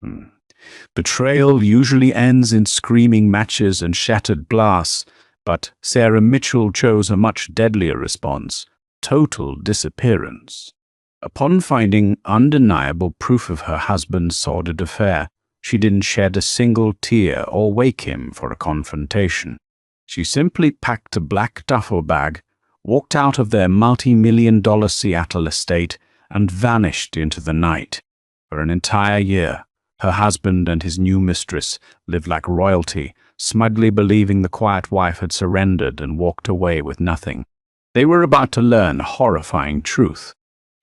Hmm. Betrayal usually ends in screaming matches and shattered glass, but Sarah Mitchell chose a much deadlier response: total disappearance. Upon finding undeniable proof of her husband's sordid affair, she didn't shed a single tear or wake him for a confrontation. She simply packed a black duffel bag, walked out of their multi-million-dollar Seattle estate, and vanished into the night. For an entire year, her husband and his new mistress lived like royalty, smugly believing the quiet wife had surrendered and walked away with nothing. They were about to learn a horrifying truth.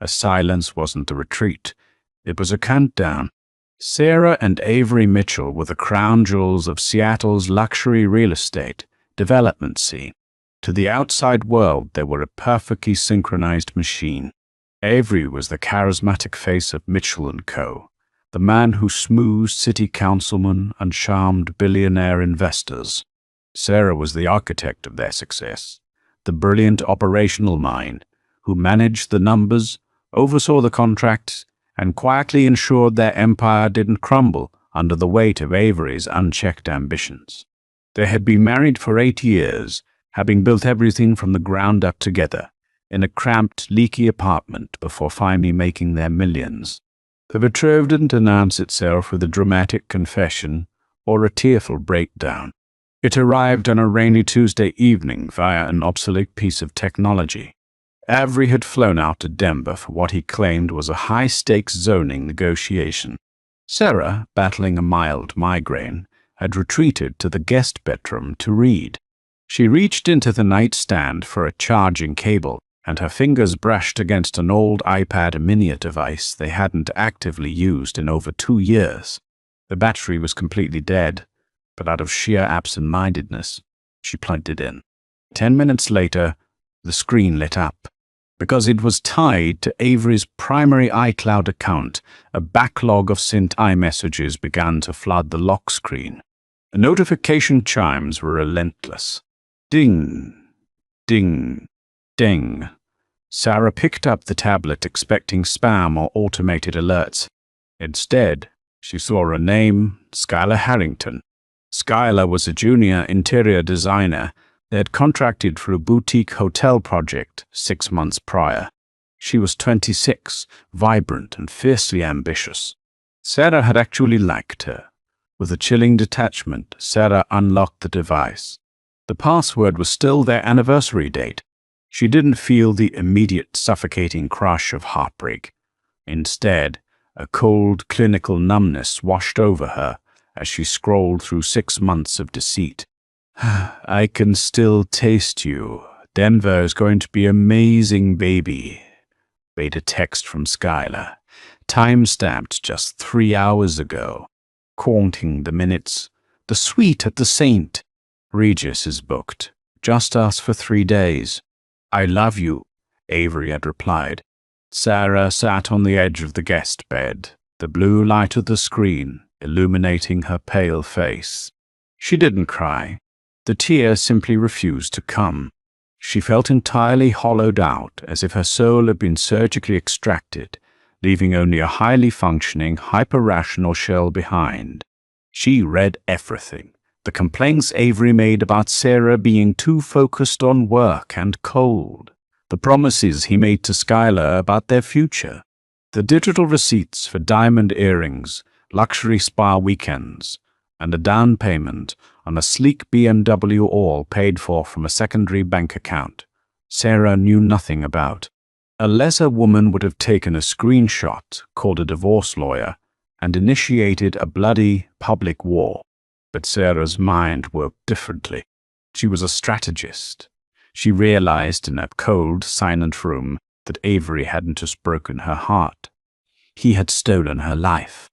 A silence wasn't a retreat. It was a countdown. Sarah and Avery Mitchell were the crown jewels of Seattle's luxury real estate development scene. To the outside world, they were a perfectly synchronized machine. Avery was the charismatic face of Mitchell & Co., the man who smoothed city councilmen and charmed billionaire investors. Sarah was the architect of their success, the brilliant operational mind who managed the numbers, oversaw the contracts, and quietly ensured their empire didn't crumble under the weight of Avery's unchecked ambitions. They had been married for 8 years, having built everything from the ground up together, in a cramped, leaky apartment before finally making their millions. The betrothed didn't announce itself with a dramatic confession or a tearful breakdown. It arrived on a rainy Tuesday evening via an obsolete piece of technology. Avery had flown out to Denver for what he claimed was a high-stakes zoning negotiation. Sarah, battling a mild migraine, had retreated to the guest bedroom to read. She reached into the nightstand for a charging cable, and her fingers brushed against an old iPad mini device they hadn't actively used in over 2 years. The battery was completely dead, but out of sheer absent-mindedness, she plugged it in. 10 minutes later, the screen lit up. Because it was tied to Avery's primary iCloud account, a backlog of sent iMessages began to flood the lock screen. The notification chimes were relentless. Ding, ding, ding. Sarah picked up the tablet expecting spam or automated alerts. Instead, she saw a name: Skylar Harrington. Skylar was a junior interior designer they had contracted for a boutique hotel project 6 months prior. She was 26, vibrant and fiercely ambitious. Sarah had actually liked her. With a chilling detachment, Sarah unlocked the device. The password was still their anniversary date. She didn't feel the immediate suffocating crush of heartbreak. Instead, a cold, clinical numbness washed over her as she scrolled through 6 months of deceit. I can still taste you. Denver is going to be amazing, baby. Read a text from Skylar, time-stamped just 3 hours ago. Counting the minutes. The suite at the Saint. Regis is booked. Just ask for 3 days. I love you, Avery had replied. Sarah sat on the edge of the guest bed, the blue light of the screen illuminating her pale face. She didn't cry. The tear simply refused to come. She felt entirely hollowed out, as if her soul had been surgically extracted, leaving only a highly functioning, hyper-rational shell behind. She read everything. The complaints Avery made about Sarah being too focused on work and cold. The promises he made to Skylar about their future. The digital receipts for diamond earrings, luxury spa weekends, and a down payment on a sleek BMW, all paid for from a secondary bank account Sarah knew nothing about. A lesser woman would have taken a screenshot, called a divorce lawyer, and initiated a bloody public war. But Sarah's mind worked differently. She was a strategist. She realized in a cold, silent room that Avery hadn't just broken her heart. He had stolen her life.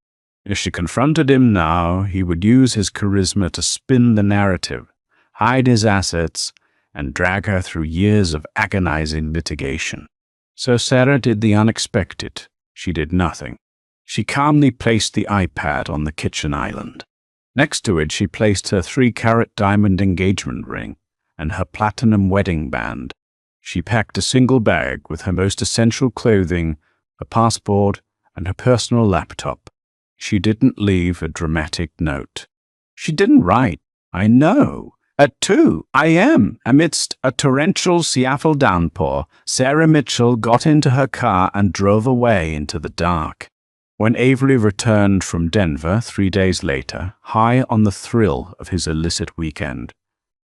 If she confronted him now, he would use his charisma to spin the narrative, hide his assets, and drag her through years of agonizing litigation. So Sarah did the unexpected. She did nothing. She calmly placed the iPad on the kitchen island. Next to it, she placed her 3-carat diamond engagement ring and her platinum wedding band. She packed a single bag with her most essential clothing, a passport, and her personal laptop. She didn't leave a dramatic note. She didn't write, "I know. At 2 a.m., amidst a torrential Seattle downpour, Sarah Mitchell got into her car and drove away into the dark." When Avery returned from Denver 3 days later, high on the thrill of his illicit weekend,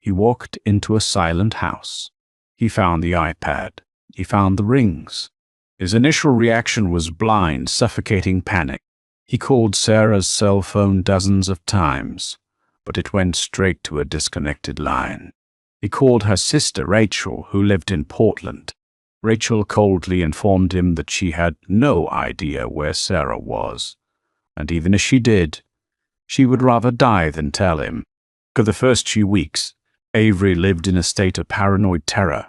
he walked into a silent house. He found the iPad. He found the rings. His initial reaction was blind, suffocating panic. He called Sarah's cell phone dozens of times, but it went straight to a disconnected line. He called her sister Rachel, who lived in Portland. Rachel coldly informed him that she had no idea where Sarah was, and even if she did, she would rather die than tell him. For the first few weeks, Avery lived in a state of paranoid terror,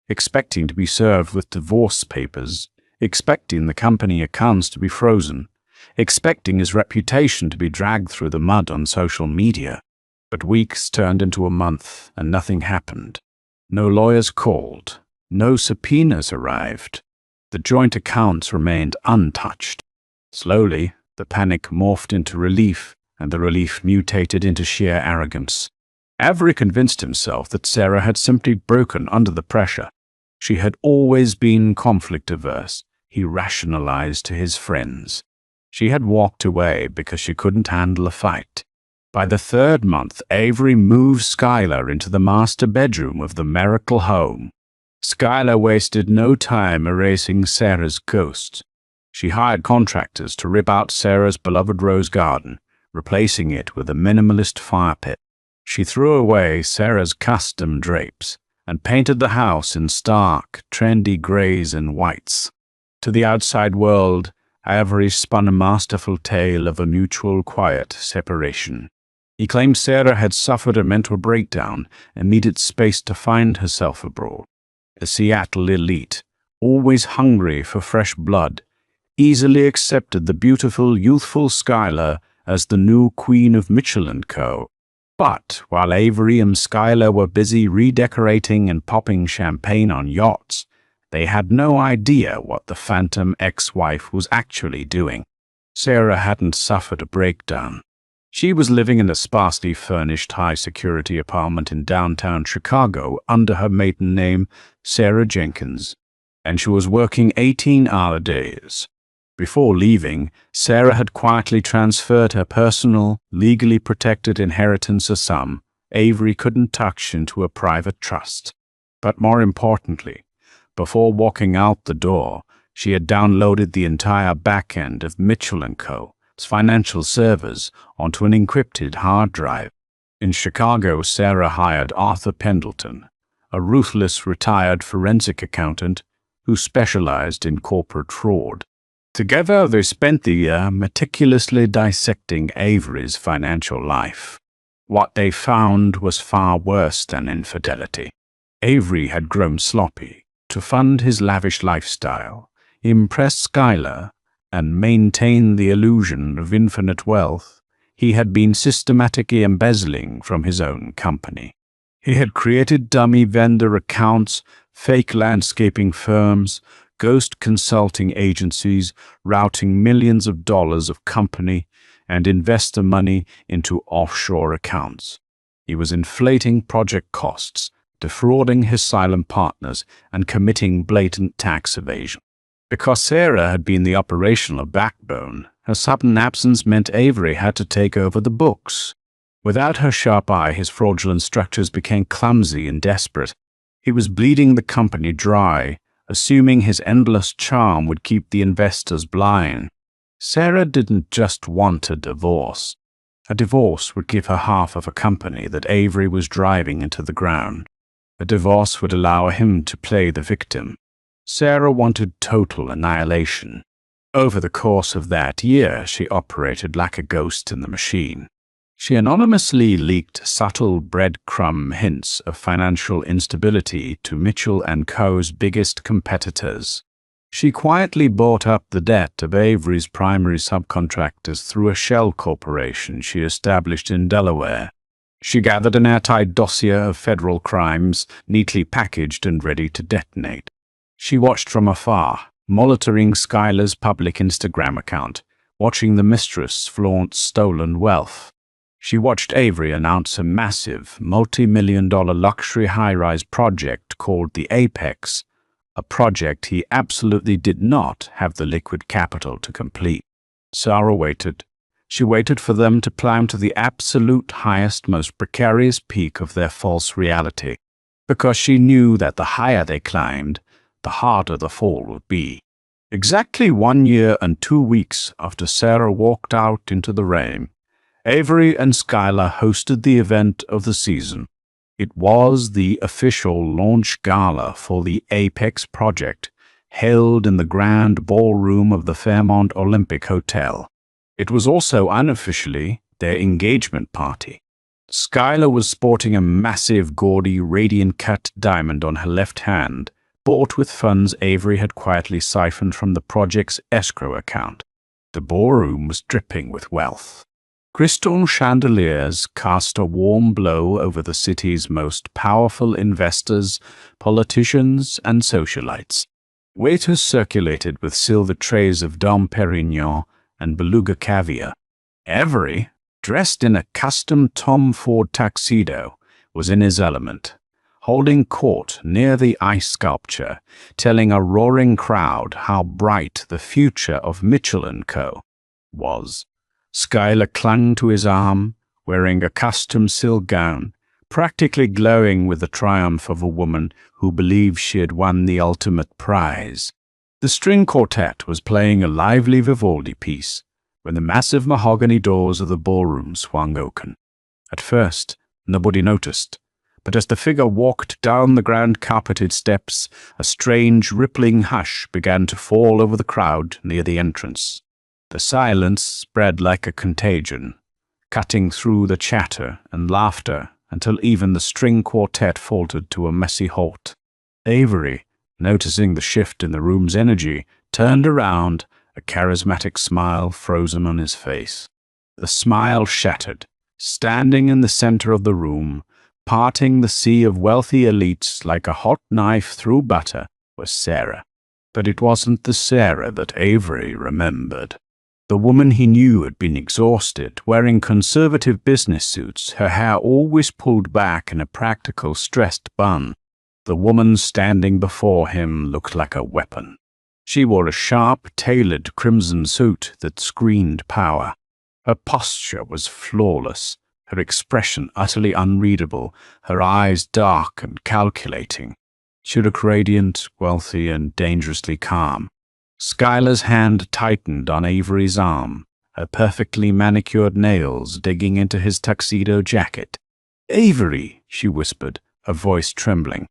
expecting to be served with divorce papers, expecting the company accounts to be frozen, expecting his reputation to be dragged through the mud on social media. But weeks turned into a month, and nothing happened. No lawyers called. No subpoenas arrived. The joint accounts remained untouched. Slowly, the panic morphed into relief, and the relief mutated into sheer arrogance. Avery convinced himself that Sarah had simply broken under the pressure. She had always been conflict-averse, he rationalized to his friends. She had walked away because she couldn't handle a fight. By the 3rd month, Avery moved Skylar into the master bedroom of the marital home. Skylar wasted no time erasing Sarah's ghost. She hired contractors to rip out Sarah's beloved rose garden, replacing it with a minimalist fire pit. She threw away Sarah's custom drapes and painted the house in stark, trendy grays and whites. To the outside world, Avery spun a masterful tale of a mutual quiet separation. He claimed Sarah had suffered a mental breakdown and needed space to find herself abroad. The Seattle elite, always hungry for fresh blood, easily accepted the beautiful, youthful Skylar as the new queen of Mitchell & Co. But while Avery and Skylar were busy redecorating and popping champagne on yachts, they had no idea what the phantom ex-wife was actually doing. Sarah hadn't suffered a breakdown. She was living in a sparsely furnished high-security apartment in downtown Chicago under her maiden name, Sarah Jenkins, and she was working 18-hour days. Before leaving, Sarah had quietly transferred her personal, legally protected inheritance, a sum Avery couldn't touch, into a private trust. But more importantly, before walking out the door, she had downloaded the entire back-end of Mitchell & Co.'s financial servers onto an encrypted hard drive. In Chicago, Sarah hired Arthur Pendleton, a ruthless retired forensic accountant who specialized in corporate fraud. Together, they spent the year meticulously dissecting Avery's financial life. What they found was far worse than infidelity. Avery had grown sloppy to fund his lavish lifestyle, impress Skylar, and maintain the illusion of infinite wealth. He had been systematically embezzling from his own company. He had created dummy vendor accounts, fake landscaping firms, ghost consulting agencies, routing millions of dollars of company and investor money into offshore accounts. He was inflating project costs, defrauding his silent partners, and committing blatant tax evasion. Because Sarah had been the operational backbone, her sudden absence meant Avery had to take over the books. Without her sharp eye, his fraudulent structures became clumsy and desperate. He was bleeding the company dry, assuming his endless charm would keep the investors blind. Sarah didn't just want a divorce. A divorce would give her half of a company that Avery was driving into the ground. A divorce would allow him to play the victim. Sarah wanted total annihilation. Over the course of that year, she operated like a ghost in the machine. She anonymously leaked subtle breadcrumb hints of financial instability to Mitchell & Co.'s biggest competitors. She quietly bought up the debt of Avery's primary subcontractors through a shell corporation she established in Delaware. She gathered an airtight dossier of federal crimes, neatly packaged and ready to detonate. She watched from afar, monitoring Skylar's public Instagram account, watching the mistress flaunt stolen wealth. She watched Avery announce a massive, multi-million-dollar luxury high-rise project called the Apex, a project he absolutely did not have the liquid capital to complete. Sarah waited. She waited for them to climb to the absolute highest, most precarious peak of their false reality, because she knew that the higher they climbed, the harder the fall would be. Exactly 1 year and 2 weeks after Sarah walked out into the rain, Avery and Skylar hosted the event of the season. It was the official launch gala for the Apex project, held in the grand ballroom of the Fairmont Olympic Hotel. It was also unofficially their engagement party. Skylar was sporting a massive, gaudy, radiant-cut diamond on her left hand, bought with funds Avery had quietly siphoned from the project's escrow account. The ballroom was dripping with wealth. Crystal chandeliers cast a warm glow over the city's most powerful investors, politicians, and socialites. Waiters circulated with silver trays of Dom Perignon and beluga caviar. Avery, dressed in a custom Tom Ford tuxedo, was in his element, holding court near the ice sculpture, telling a roaring crowd how bright the future of Mitchell & Co. was. Skylar clung to his arm, wearing a custom silk gown, practically glowing with the triumph of a woman who believed she had won the ultimate prize. The string quartet was playing a lively Vivaldi piece when the massive mahogany doors of the ballroom swung open. At first, nobody noticed, but as the figure walked down the grand carpeted steps, a strange, rippling hush began to fall over the crowd near the entrance. The silence spread like a contagion, cutting through the chatter and laughter until even the string quartet faltered to a messy halt. Avery, noticing the shift in the room's energy, turned around, a charismatic smile frozen on his face. The smile shattered. Standing in the center of the room, parting the sea of wealthy elites like a hot knife through butter, was Sarah. But it wasn't the Sarah that Avery remembered. The woman he knew had been exhausted, wearing conservative business suits, her hair always pulled back in a practical, stressed bun. The woman standing before him looked like a weapon. She wore a sharp, tailored crimson suit that screened power. Her posture was flawless, her expression utterly unreadable, her eyes dark and calculating. She looked radiant, wealthy, and dangerously calm. Skylar's hand tightened on Avery's arm, her perfectly manicured nails digging into his tuxedo jacket. "Avery," she whispered, her voice trembling.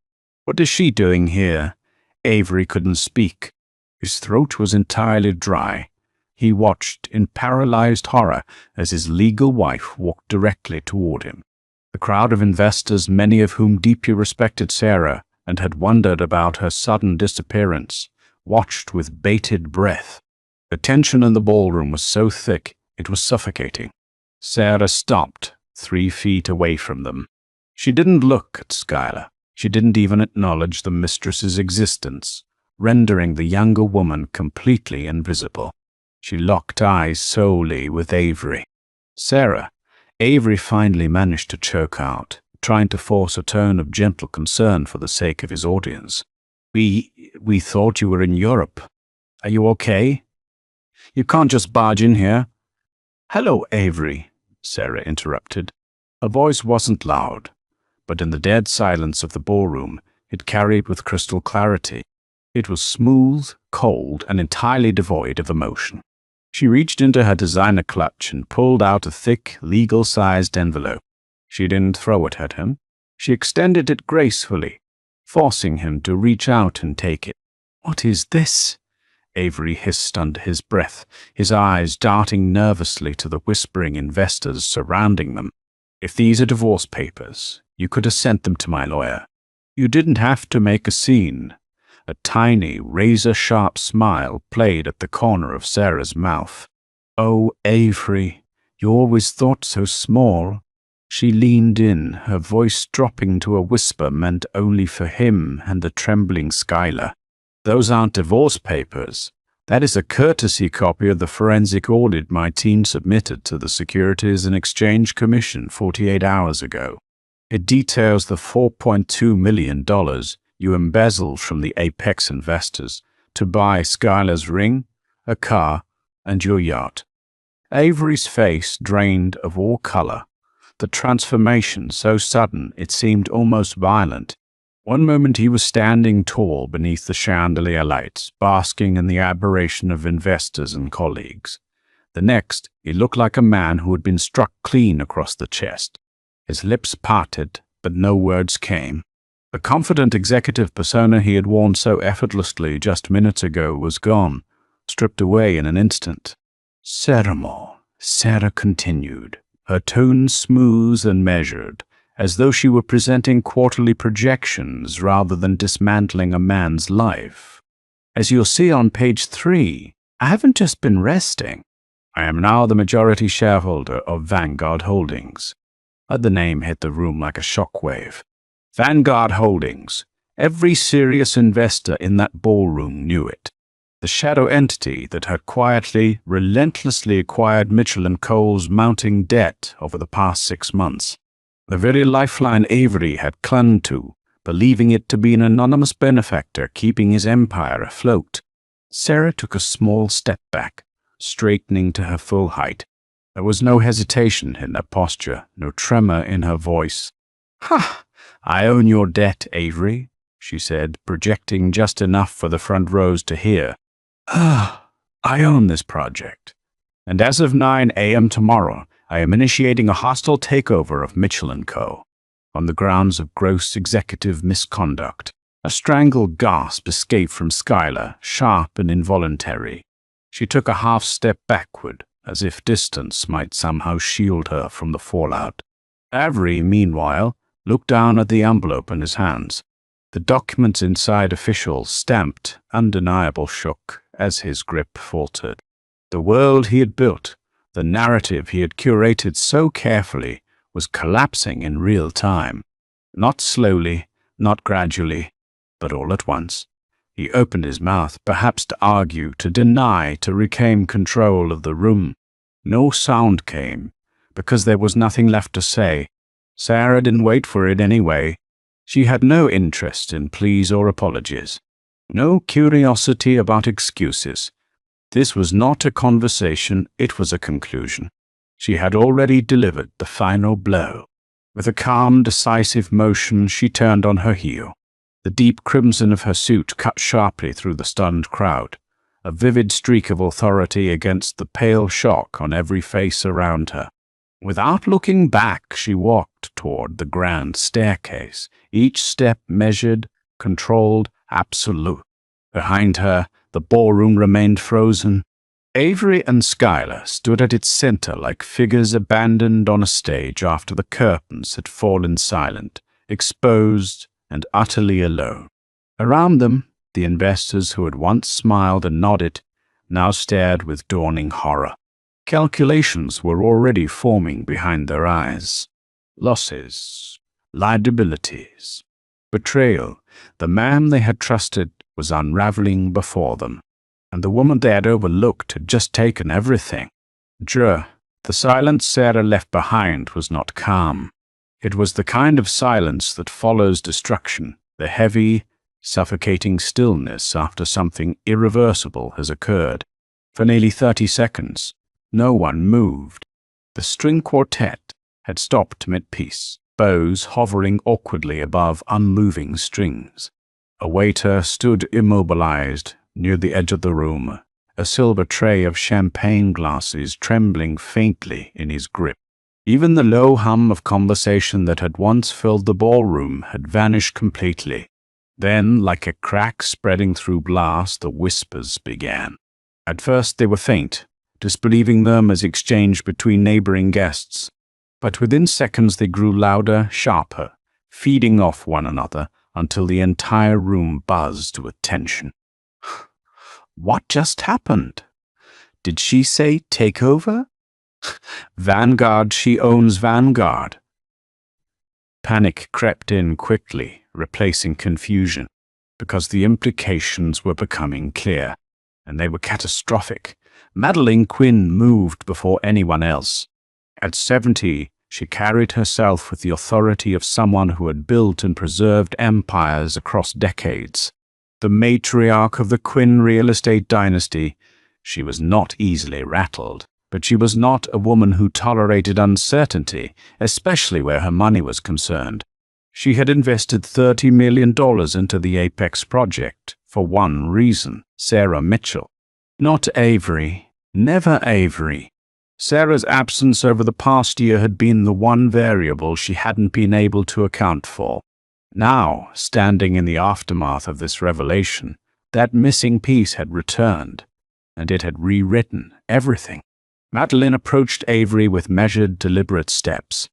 "What is she doing here?" Avery couldn't speak. His throat was entirely dry. He watched in paralyzed horror as his legal wife walked directly toward him. The crowd of investors, many of whom deeply respected Sarah and had wondered about her sudden disappearance, watched with bated breath. The tension in the ballroom was so thick it was suffocating. Sarah stopped 3 feet away from them. She didn't look at Skylar. She didn't even acknowledge the mistress's existence, rendering the younger woman completely invisible. She locked eyes solely with Avery. "Sarah," Avery finally managed to choke out, trying to force a tone of gentle concern for the sake of his audience. We thought you were in Europe. Are you okay? You can't just barge in here." "Hello, Avery," Sarah interrupted. Her voice wasn't loud, but in the dead silence of the ballroom, it carried with crystal clarity. It was smooth, cold, and entirely devoid of emotion. She reached into her designer clutch and pulled out a thick, legal-sized envelope. She didn't throw it at him. She extended it gracefully, forcing him to reach out and take it. "What is this?" Avery hissed under his breath, his eyes darting nervously to the whispering investors surrounding them. "If these are divorce papers, you could have sent them to my lawyer. You didn't have to make a scene." A tiny, razor-sharp smile played at the corner of Sarah's mouth. "Oh, Avery, you always thought so small." She leaned in, her voice dropping to a whisper meant only for him and the trembling Skylar. "Those aren't divorce papers. That is a courtesy copy of the forensic audit my team submitted to the Securities and Exchange Commission 48 hours ago. It details the $4.2 million you embezzled from the Apex investors to buy Skylar's ring, a car, and your yacht. Avery's face drained of all color, the transformation so sudden it seemed almost violent. One moment he was standing tall beneath the chandelier lights, basking in the admiration of investors and colleagues. The next, he looked like a man who had been struck clean across the chest. His lips parted, but no words came. The confident executive persona he had worn so effortlessly just minutes ago was gone, stripped away in an instant. Sarah continued, her tone smooth and measured, as though she were presenting quarterly projections rather than dismantling a man's life. As you'll see on page 3, I haven't just been resting. I am now the majority shareholder of Vanguard Holdings. The name hit the room like a shockwave. Vanguard Holdings. Every serious investor in that ballroom knew it. The shadow entity that had quietly, relentlessly acquired Mitchell & Co's mounting debt over the past 6 months. The very lifeline Avery had clung to, believing it to be an anonymous benefactor keeping his empire afloat. Sarah took a small step back, straightening to her full height. There was no hesitation in her posture, no tremor in her voice. "Ha! I own your debt, Avery," she said, projecting just enough for the front rows to hear. I own this project. And as of 9 a.m. tomorrow, I am initiating a hostile takeover of Mitchell & Co. on the grounds of gross executive misconduct. A strangled gasp escaped from Skylar, sharp and involuntary. She took a half step backward, as if distance might somehow shield her from the fallout. Avery, meanwhile, looked down at the envelope in his hands. The documents inside officials stamped, undeniable shook as his grip faltered. The world he had built, the narrative he had curated so carefully, was collapsing in real time. Not slowly, not gradually, but all at once. He opened his mouth, perhaps to argue, to deny, to reclaim control of the room. No sound came, because there was nothing left to say. Sarah didn't wait for it anyway. She had no interest in pleas or apologies. No curiosity about excuses. This was not a conversation, it was a conclusion. She had already delivered the final blow. With a calm, decisive motion, she turned on her heel. The deep crimson of her suit cut sharply through the stunned crowd, a vivid streak of authority against the pale shock on every face around her. Without looking back, she walked toward the grand staircase, each step measured, controlled, absolute. Behind her, the ballroom remained frozen. Avery and Skylar stood at its center like figures abandoned on a stage after the curtains had fallen silent, exposed and utterly alone. Around them, the investors who had once smiled and nodded now stared with dawning horror. Calculations were already forming behind their eyes. Losses, liabilities, betrayal. The man they had trusted was unraveling before them, and the woman they had overlooked had just taken everything. The silence Sarah left behind was not calm. It was the kind of silence that follows destruction, the heavy, suffocating stillness after something irreversible has occurred. For nearly 30 seconds, no one moved. The string quartet had stopped mid-piece, bows hovering awkwardly above unmoving strings. A waiter stood immobilized near the edge of the room, a silver tray of champagne glasses trembling faintly in his grip. Even the low hum of conversation that had once filled the ballroom had vanished completely. Then, like a crack spreading through glass, the whispers began. At first they were faint, disbelieving them as exchanged between neighboring guests. But within seconds they grew louder, sharper, feeding off one another until the entire room buzzed with tension. What just happened? Did she say takeover? Vanguard, she owns Vanguard. Panic crept in quickly, replacing confusion, because the implications were becoming clear. and they were catastrophic. Madeline Quinn moved before anyone else. At 70, she carried herself with the authority of someone who had built and preserved empires across decades. The matriarch of the Quinn real estate dynasty, she was not easily rattled, but she was not a woman who tolerated uncertainty, especially where her money was concerned. She had invested $30 million into the Apex project for one reason: Sarah Mitchell. Not Avery. Never Avery. Sarah's absence over the past year had been the one variable she hadn't been able to account for. Now, standing in the aftermath of this revelation, that missing piece had returned, and it had rewritten everything. Madeline approached Avery with measured, deliberate steps.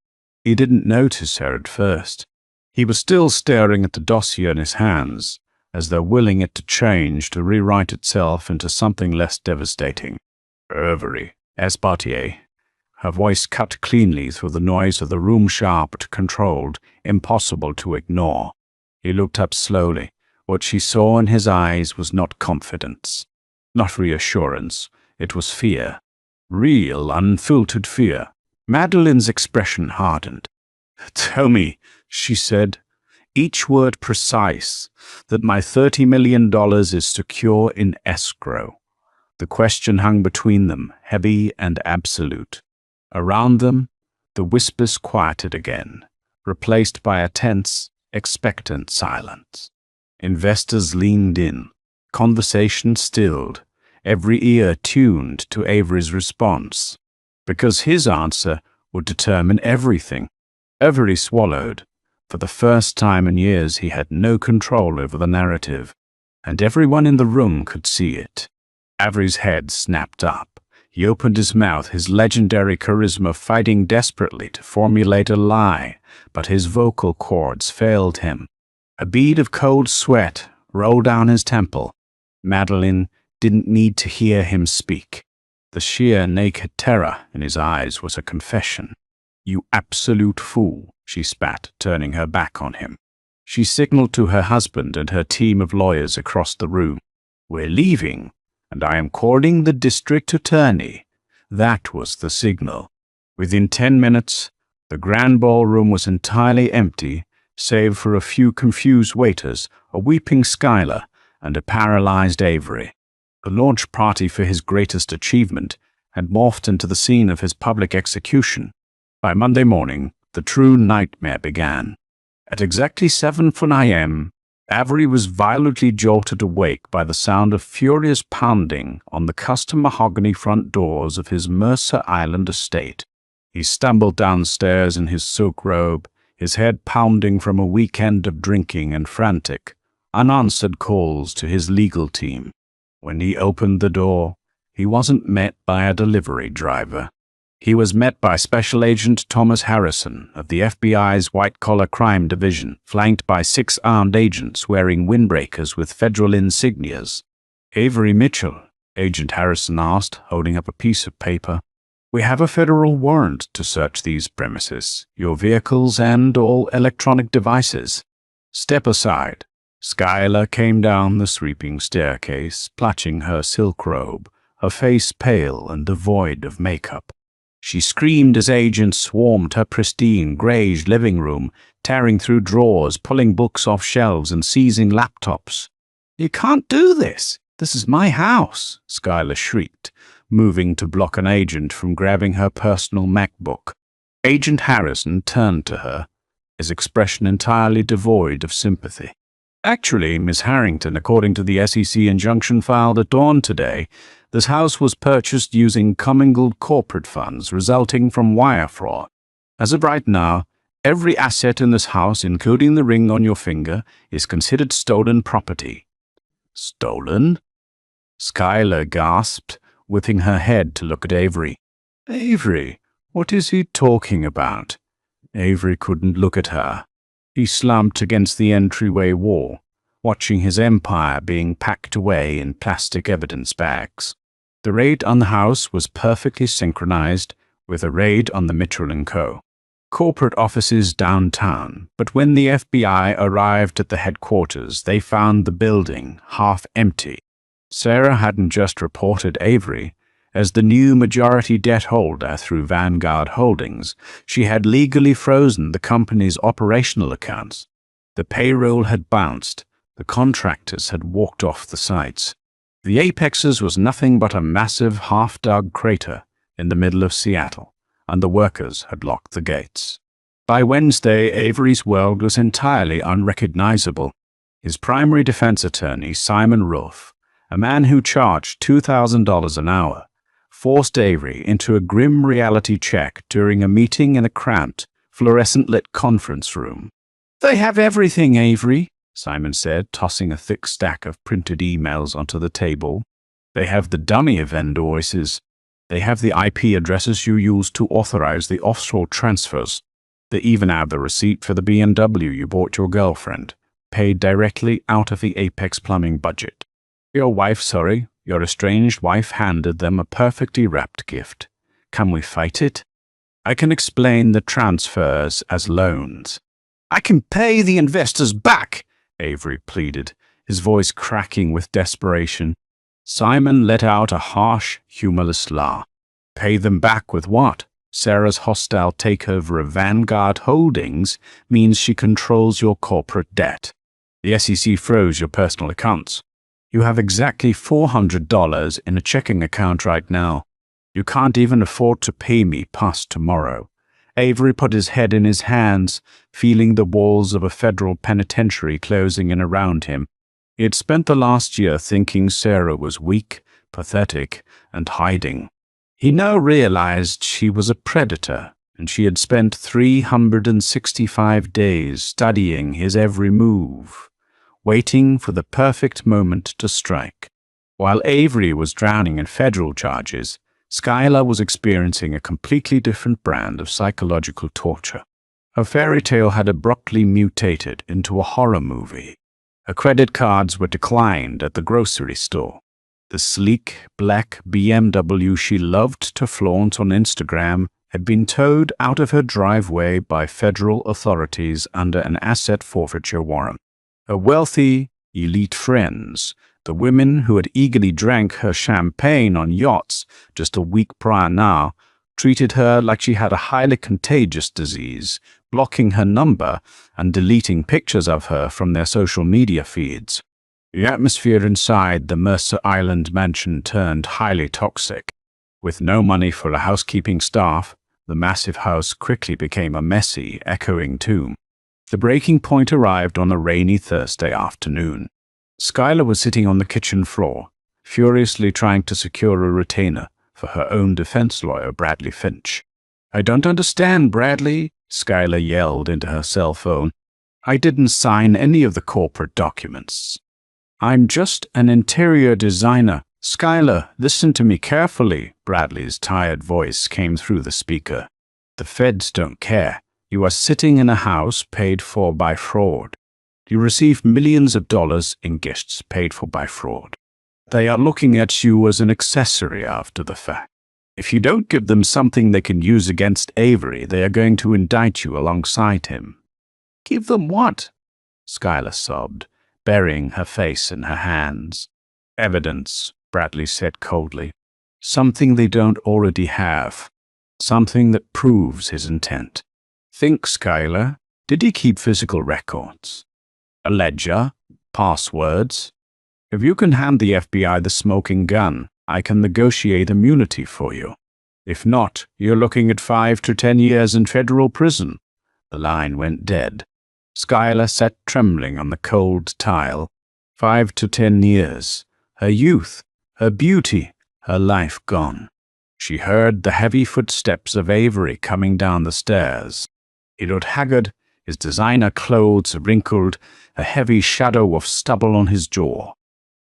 He didn't notice her at first. He was still staring at the dossier in his hands, as though willing it to change, to rewrite itself into something less devastating. Avery, Espartier. Her voice cut cleanly through the noise of the room, sharp, controlled, impossible to ignore. He looked up slowly. What she saw in his eyes was not confidence, not reassurance. It was fear. Real, unfiltered fear. Madeline's expression hardened. "Tell me," she said, each word precise, "that my $30 million is secure in escrow." The question hung between them, heavy and absolute. Around them, the whispers quieted again, replaced by a tense, expectant silence. Investors leaned in. Conversation stilled, every ear tuned to Avery's response, because his answer would determine everything. Avery swallowed. For the first time in years, he had no control over the narrative, and everyone in the room could see it. Avery's head snapped up. He opened his mouth, his legendary charisma fighting desperately to formulate a lie, but his vocal cords failed him. A bead of cold sweat rolled down his temple. Madeline didn't need to hear him speak. The sheer naked terror in his eyes was a confession. "You absolute fool," she spat, turning her back on him. She signaled to her husband and her team of lawyers across the room. "We're leaving, and I am calling the district attorney." That was the signal. Within 10 minutes, the grand ballroom was entirely empty, save for a few confused waiters, a weeping Schuyler, and a paralyzed Avery. The launch party for his greatest achievement had morphed into the scene of his public execution. By Monday morning, the true nightmare began. At exactly 7 a.m., Avery was violently jolted awake by the sound of furious pounding on the custom mahogany front doors of his Mercer Island estate. He stumbled downstairs in his silk robe, his head pounding from a weekend of drinking and frantic, unanswered calls to his legal team. When he opened the door, he wasn't met by a delivery driver. He was met by Special Agent Thomas Harrison of the FBI's White-Collar Crime Division, flanked by 6 armed agents wearing windbreakers with federal insignias. "Avery Mitchell," Agent Harrison asked, holding up a piece of paper. "We have a federal warrant to search these premises, your vehicles and all electronic devices." "Step aside." Schuyler came down the sweeping staircase, clutching her silk robe, her face pale and devoid of makeup. She screamed as agents swarmed her pristine, greyish living room, tearing through drawers, pulling books off shelves, and seizing laptops. "You can't do this! This is my house!" Schuyler shrieked, moving to block an agent from grabbing her personal MacBook. Agent Harrison turned to her, his expression entirely devoid of sympathy. "Actually, Miss Harrington, according to the SEC injunction filed at dawn today, this house was purchased using commingled corporate funds resulting from wire fraud. As of right now, every asset in this house, including the ring on your finger, is considered stolen property." "Stolen?" Schuyler gasped, whipping her head to look at Avery. "Avery, what is he talking about?" Avery couldn't look at her. He slumped against the entryway wall, watching his empire being packed away in plastic evidence bags. The raid on the house was perfectly synchronized with a raid on the Mitchell & Co. corporate offices downtown, but when the FBI arrived at the headquarters, they found the building half empty. Sarah hadn't just reported Avery. As the new majority debt holder through Vanguard Holdings, she had legally frozen the company's operational accounts. The payroll had bounced. The contractors had walked off the sites. The Apex's was nothing but a massive half-dug crater in the middle of Seattle, and the workers had locked the gates. By Wednesday, Avery's world was entirely unrecognizable. His primary defense attorney, Simon Rolfe, a man who charged $2,000 an hour, forced Avery into a grim reality check during a meeting in a cramped, fluorescent-lit conference room. "They have everything, Avery," Simon said, tossing a thick stack of printed emails onto the table. "They have the dummy of invoices. They have the IP addresses you used to authorize the offshore transfers. They even have the receipt for the BMW you bought your girlfriend, paid directly out of the Apex plumbing budget. Your estranged wife handed them a perfectly wrapped gift. Can we fight it? I can explain the transfers as loans." "I can pay the investors back," Avery pleaded, his voice cracking with desperation. Simon let out a harsh, humorless laugh. "Pay them back with what? Sarah's hostile takeover of Vanguard Holdings means she controls your corporate debt. The SEC froze your personal accounts. You have exactly $400 in a checking account right now. You can't even afford to pay me past tomorrow." Avery put his head in his hands, feeling the walls of a federal penitentiary closing in around him. He had spent the last year thinking Sarah was weak, pathetic, and hiding. He now realized she was a predator, and she had spent 365 days studying his every move, waiting for the perfect moment to strike. While Avery was drowning in federal charges, Skylar was experiencing a completely different brand of psychological torture. Her fairy tale had abruptly mutated into a horror movie. Her credit cards were declined at the grocery store. The sleek, black BMW she loved to flaunt on Instagram had been towed out of her driveway by federal authorities under an asset forfeiture warrant. Her wealthy, elite friends, the women who had eagerly drank her champagne on yachts just a week prior now, treated her like she had a highly contagious disease, blocking her number and deleting pictures of her from their social media feeds. The atmosphere inside the Mercer Island mansion turned highly toxic. With no money for a housekeeping staff, the massive house quickly became a messy, echoing tomb. The breaking point arrived on a rainy Thursday afternoon. Skylar was sitting on the kitchen floor, furiously trying to secure a retainer for her own defense lawyer, Bradley Finch. "I don't understand, Bradley," Skylar yelled into her cell phone. "I didn't sign any of the corporate documents. I'm just an interior designer." "Skylar, listen to me carefully," Bradley's tired voice came through the speaker. "The feds don't care. You are sitting in a house paid for by fraud. You received millions of dollars in gifts paid for by fraud. They are looking at you as an accessory after the fact. If you don't give them something they can use against Avery, they are going to indict you alongside him." "Give them what?" Skylar sobbed, burying her face in her hands. "Evidence," Bradley said coldly. "Something they don't already have. Something that proves his intent. Think, Skylar. Did he keep physical records? A ledger? Passwords? If you can hand the FBI the smoking gun, I can negotiate immunity for you. If not, you're looking at 5 to 10 years in federal prison." The line went dead. Skylar sat trembling on the cold tile. 5 to 10 years. Her youth, her beauty, her life gone. She heard the heavy footsteps of Avery coming down the stairs. He looked haggard, his designer clothes wrinkled, a heavy shadow of stubble on his jaw.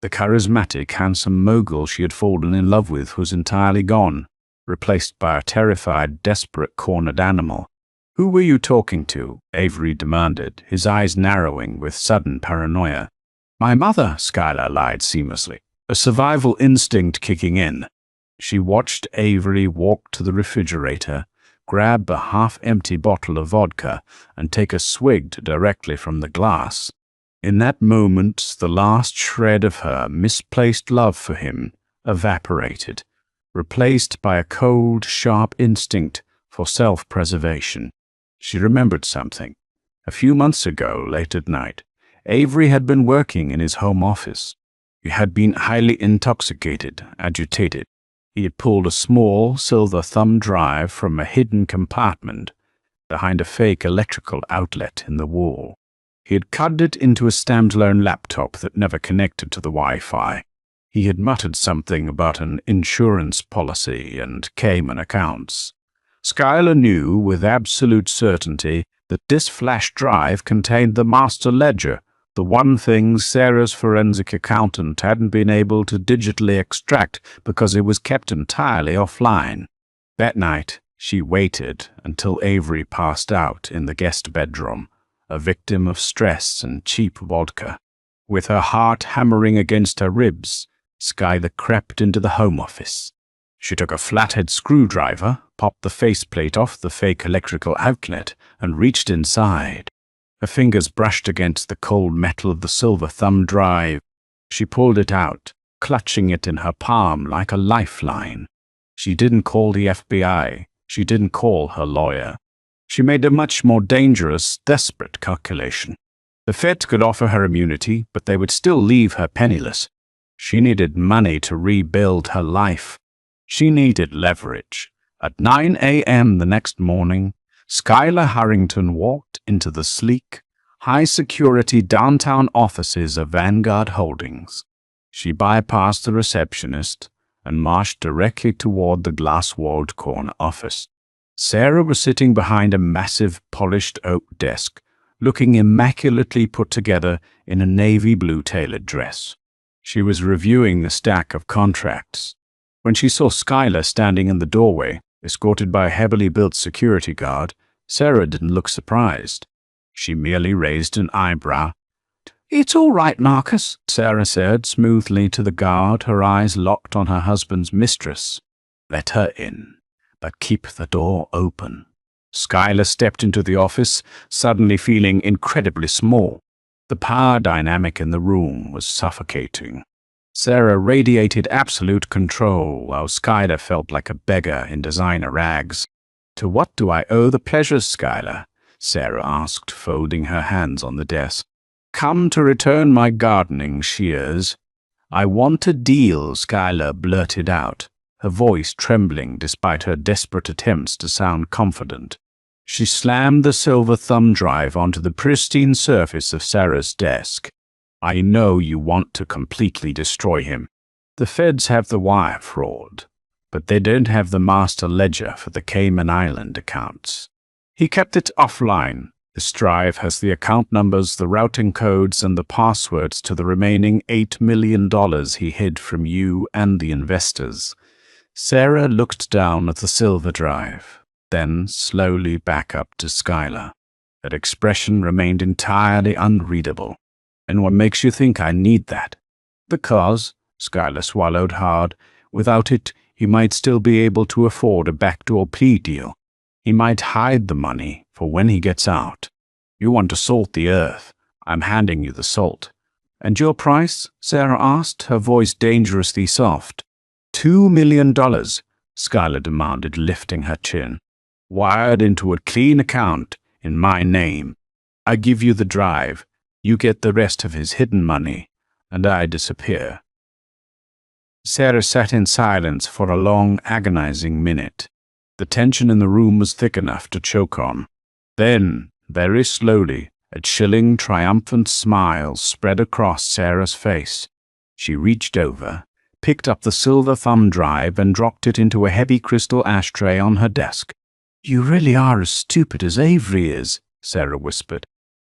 The charismatic, handsome mogul she had fallen in love with was entirely gone, replaced by a terrified, desperate, cornered animal. "Who were you talking to?" Avery demanded, his eyes narrowing with sudden paranoia. "My mother," Skylar lied seamlessly, a survival instinct kicking in. She watched Avery walk to the refrigerator, grab a half-empty bottle of vodka, and take a swig directly from the glass. In that moment, the last shred of her misplaced love for him evaporated, replaced by a cold, sharp instinct for self-preservation. She remembered something. A few months ago, late at night, Avery had been working in his home office. He had been highly intoxicated, agitated. He had pulled a small silver thumb drive from a hidden compartment behind a fake electrical outlet in the wall. He had cut it into a standalone laptop that never connected to the Wi-Fi. He had muttered something about an insurance policy and Cayman accounts. Skylar knew with absolute certainty that this flash drive contained the master ledger, the one thing Sarah's forensic accountant hadn't been able to digitally extract because it was kept entirely offline. That night, she waited until Avery passed out in the guest bedroom, a victim of stress and cheap vodka. With her heart hammering against her ribs, Skylar crept into the home office. She took a flathead screwdriver, popped the faceplate off the fake electrical outlet, and reached inside. Her fingers brushed against the cold metal of the silver thumb drive. She pulled it out, clutching it in her palm like a lifeline. She didn't call the FBI. She didn't call her lawyer. She made a much more dangerous, desperate calculation. The Fed could offer her immunity, but they would still leave her penniless. She needed money to rebuild her life. She needed leverage. At 9 a.m. the next morning, Skylar Harrington walked into the sleek, high-security downtown offices of Vanguard Holdings. She bypassed the receptionist and marched directly toward the glass-walled corner office. Sarah was sitting behind a massive, polished oak desk, looking immaculately put together in a navy blue tailored dress. She was reviewing the stack of contracts. When she saw Skylar standing in the doorway, escorted by a heavily built security guard, Sarah didn't look surprised. She merely raised an eyebrow. "It's all right, Marcus," Sarah said smoothly to the guard, her eyes locked on her husband's mistress. "Let her in, but keep the door open." Skylar stepped into the office, suddenly feeling incredibly small. The power dynamic in the room was suffocating. Sarah radiated absolute control, while Skylar felt like a beggar in designer rags. "To what do I owe the pleasure, Skylar?" Sarah asked, folding her hands on the desk. "Come to return my gardening shears." "I want a deal," Skylar blurted out, her voice trembling despite her desperate attempts to sound confident. She slammed the silver thumb drive onto the pristine surface of Sarah's desk. "I know you want to completely destroy him. The feds have the wire fraud, but they don't have the master ledger for the Cayman Island accounts. He kept it offline. This drive has the account numbers, the routing codes, and the passwords to the remaining $8 million he hid from you and the investors." Sarah looked down at the silver drive, then slowly back up to Skylar. That expression remained entirely unreadable. "And what makes you think I need that?" "Because," Skylar swallowed hard, "without it, he might still be able to afford a backdoor plea deal. He might hide the money for when he gets out. You want to salt the earth. I'm handing you the salt." "And your price?" Sarah asked, her voice dangerously soft. $2 million, Skylar demanded, lifting her chin. "Wired into a clean account in my name. I give you the drive. You get the rest of his hidden money, and I disappear." Sarah sat in silence for a long, agonizing minute. The tension in the room was thick enough to choke on. Then, very slowly, a chilling, triumphant smile spread across Sarah's face. She reached over, picked up the silver thumb drive, and dropped it into a heavy crystal ashtray on her desk. "You really are as stupid as Avery is," Sarah whispered.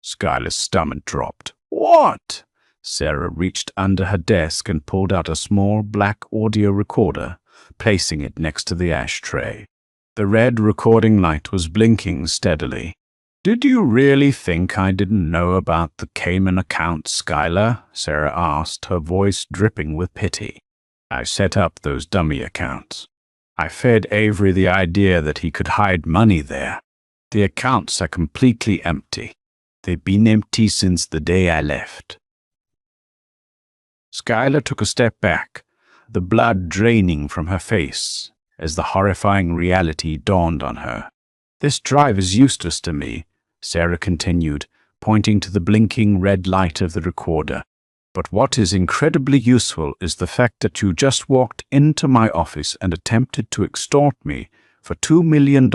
Skylar's stomach dropped. "What?" Sarah reached under her desk and pulled out a small black audio recorder, placing it next to the ashtray. The red recording light was blinking steadily. "Did you really think I didn't know about the Cayman account, Skylar?" Sarah asked, her voice dripping with pity. "I set up those dummy accounts. I fed Avery the idea that he could hide money there. The accounts are completely empty. They've been empty since the day I left. Skylar took a step back, the blood draining from her face as the horrifying reality dawned on her. This drive is useless to me, Sarah continued, pointing to the blinking red light of the recorder. But what is incredibly useful is the fact that you just walked into my office and attempted to extort me for $2 million,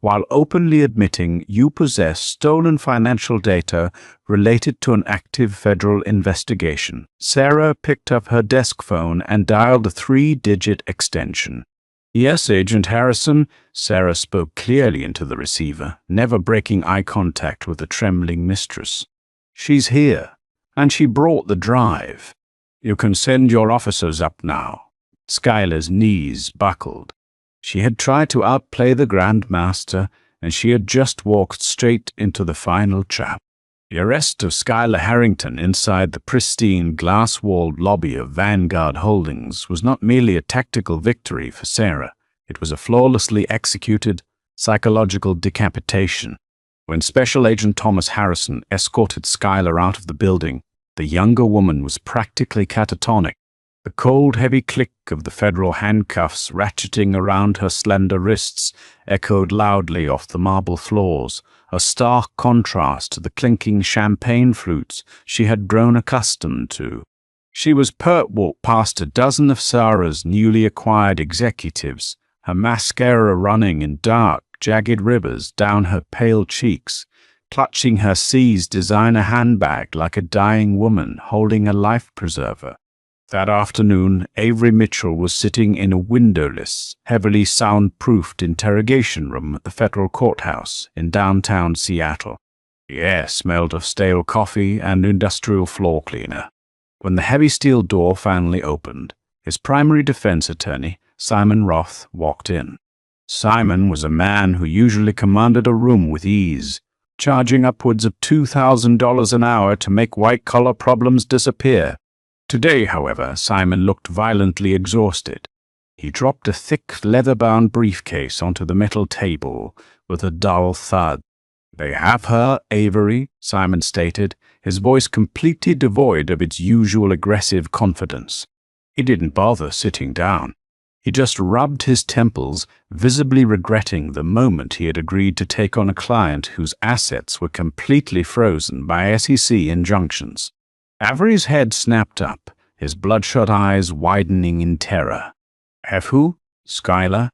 while openly admitting you possess stolen financial data related to an active federal investigation. Sarah picked up her desk phone and dialed a 3-digit extension. Yes, Agent Harrison, Sarah spoke clearly into the receiver, never breaking eye contact with the trembling mistress. She's here, and she brought the drive. You can send your officers up now. Skylar's knees buckled. She had tried to outplay the Grand Master, and she had just walked straight into the final trap. The arrest of Skylar Harrington inside the pristine glass-walled lobby of Vanguard Holdings was not merely a tactical victory for Sarah. It was a flawlessly executed psychological decapitation. When Special Agent Thomas Harrison escorted Skylar out of the building, the younger woman was practically catatonic. The cold, heavy click of the federal handcuffs ratcheting around her slender wrists echoed loudly off the marble floors, a stark contrast to the clinking champagne flutes she had grown accustomed to. She was walked past a dozen of Sarah's newly acquired executives, her mascara running in dark, jagged rivers down her pale cheeks, clutching her seized designer handbag like a dying woman holding a life preserver. That afternoon, Avery Mitchell was sitting in a windowless, heavily soundproofed interrogation room at the federal courthouse in downtown Seattle. The air smelled of stale coffee and industrial floor cleaner. When the heavy steel door finally opened, his primary defense attorney, Simon Roth, walked in. Simon was a man who usually commanded a room with ease, charging upwards of $2,000 an hour to make white-collar problems disappear. Today, however, Simon looked violently exhausted. He dropped a thick, leather-bound briefcase onto the metal table with a dull thud. "They have her, Avery," Simon stated, his voice completely devoid of its usual aggressive confidence. He didn't bother sitting down. He just rubbed his temples, visibly regretting the moment he had agreed to take on a client whose assets were completely frozen by SEC injunctions. Avery's head snapped up, his bloodshot eyes widening in terror. "Have who? Skylar?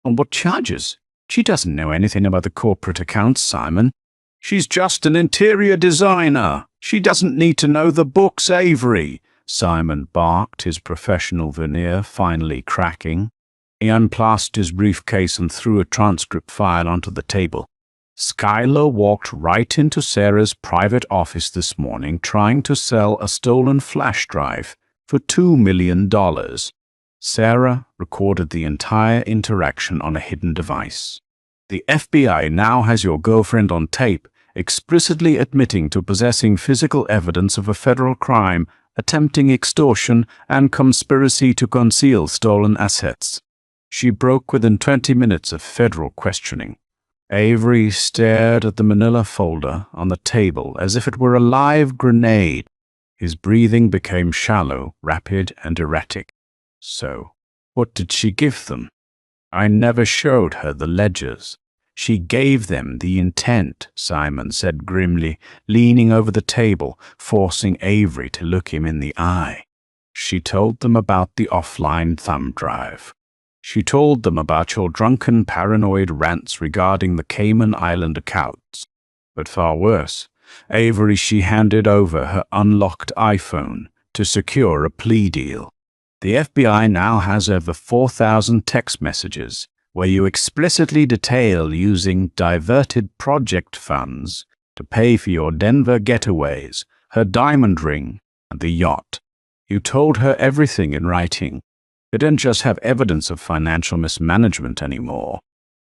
On what charges? She doesn't know anything about the corporate accounts, Simon. She's just an interior designer. She doesn't need to know the books, Avery," Simon barked, his professional veneer finally cracking. He unclasped his briefcase and threw a transcript file onto the table. "Skylar walked right into Sarah's private office this morning trying to sell a stolen flash drive for $2 million. Sarah recorded the entire interaction on a hidden device. "The FBI now has your girlfriend on tape, explicitly admitting to possessing physical evidence of a federal crime, attempting extortion, and conspiracy to conceal stolen assets." She broke within 20 minutes of federal questioning. Avery stared at the manila folder on the table as if it were a live grenade. His breathing became shallow, rapid, and erratic. "So, what did she give them?" "I never showed her the ledgers. She gave them the intent," Simon said grimly, leaning over the table, forcing Avery to look him in the eye. "She told them about the offline thumb drive. She told them about your drunken, paranoid rants regarding the Cayman Island accounts. But far worse, Avery, she handed over her unlocked iPhone to secure a plea deal. The FBI now has over 4,000 text messages where you explicitly detail using diverted project funds to pay for your Denver getaways, her diamond ring, and the yacht. You told her everything in writing. They don't just have evidence of financial mismanagement anymore.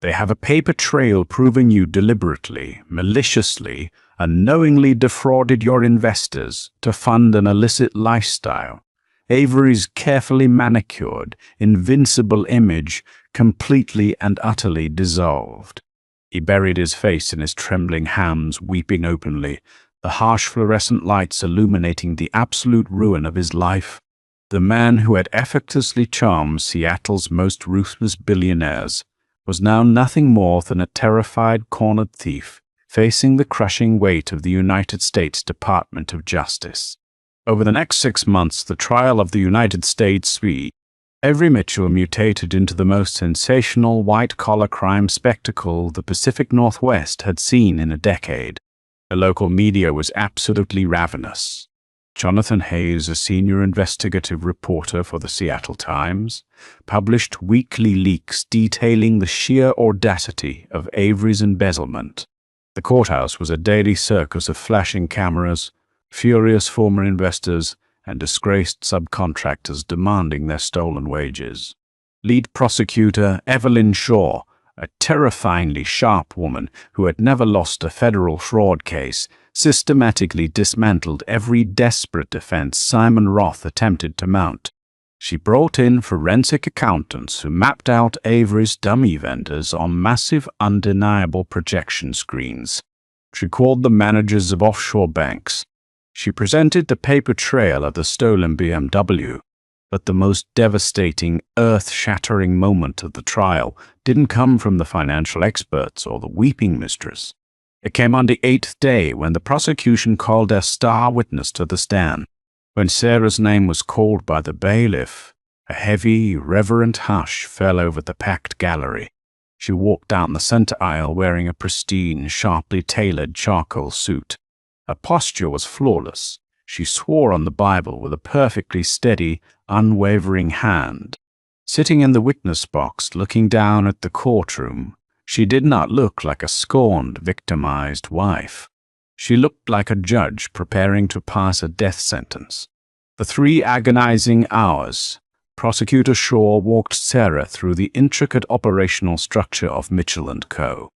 They have a paper trail proving you deliberately, maliciously, and knowingly defrauded your investors to fund an illicit lifestyle. Avery's carefully manicured, invincible image completely and utterly dissolved. He buried his face in his trembling hands, weeping openly, the harsh fluorescent lights illuminating the absolute ruin of his life. The man who had effortlessly charmed Seattle's most ruthless billionaires was now nothing more than a terrified, cornered thief, facing the crushing weight of the United States Department of Justice. Over the next 6 months, the trial of the United States v. Avery Mitchell mutated into the most sensational white-collar crime spectacle the Pacific Northwest had seen in a decade. The local media was absolutely ravenous. Jonathan Hayes, a senior investigative reporter for the Seattle Times, published weekly leaks detailing the sheer audacity of Avery's embezzlement. The courthouse was a daily circus of flashing cameras, furious former investors, and disgraced subcontractors demanding their stolen wages. Lead prosecutor Evelyn Shaw, a terrifyingly sharp woman who had never lost a federal fraud case, systematically dismantled every desperate defense Simon Roth attempted to mount. She brought in forensic accountants who mapped out Avery's dummy vendors on massive, undeniable projection screens. She called them managers of offshore banks. She presented the paper trail of the stolen BMW. But the most devastating, earth-shattering moment of the trial didn't come from the financial experts or the weeping mistress. It came on the 8th day when the prosecution called their star witness to the stand. When Sarah's name was called by the bailiff, a heavy, reverent hush fell over the packed gallery. She walked down the center aisle wearing a pristine, sharply tailored charcoal suit. Her posture was flawless. She swore on the Bible with a perfectly steady, unwavering hand. Sitting in the witness box, looking down at the courtroom, she did not look like a scorned, victimized wife. She looked like a judge preparing to pass a death sentence. For 3 agonizing hours, Prosecutor Shaw walked Sarah through the intricate operational structure of Mitchell & Co.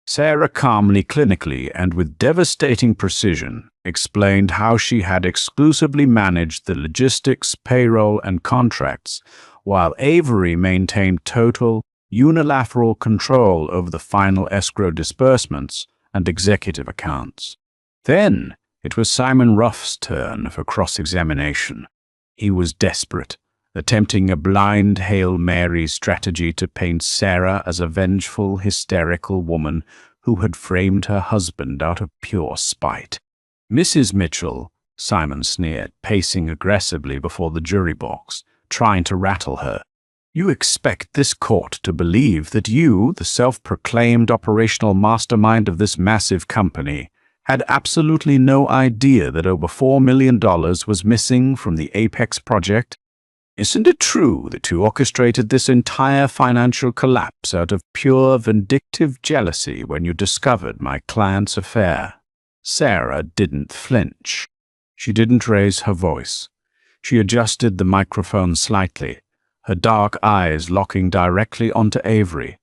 Sarah calmly, clinically, and with devastating precision, explained how she had exclusively managed the logistics, payroll, and contracts, while Avery maintained total, unilateral control over the final escrow disbursements and executive accounts. Then it was Simon Ruff's turn for cross-examination. He was desperate, attempting a blind Hail Mary strategy to paint Sarah as a vengeful, hysterical woman who had framed her husband out of pure spite. "Mrs. Mitchell," Simon sneered, pacing aggressively before the jury box, trying to rattle her. "You expect this court to believe that you, the self-proclaimed operational mastermind of this massive company, had absolutely no idea that over $4 million was missing from the Apex project? Isn't it true that you orchestrated this entire financial collapse out of pure vindictive jealousy when you discovered my client's affair?" Sarah didn't flinch. She didn't raise her voice. She adjusted the microphone slightly, her dark eyes locking directly onto Avery,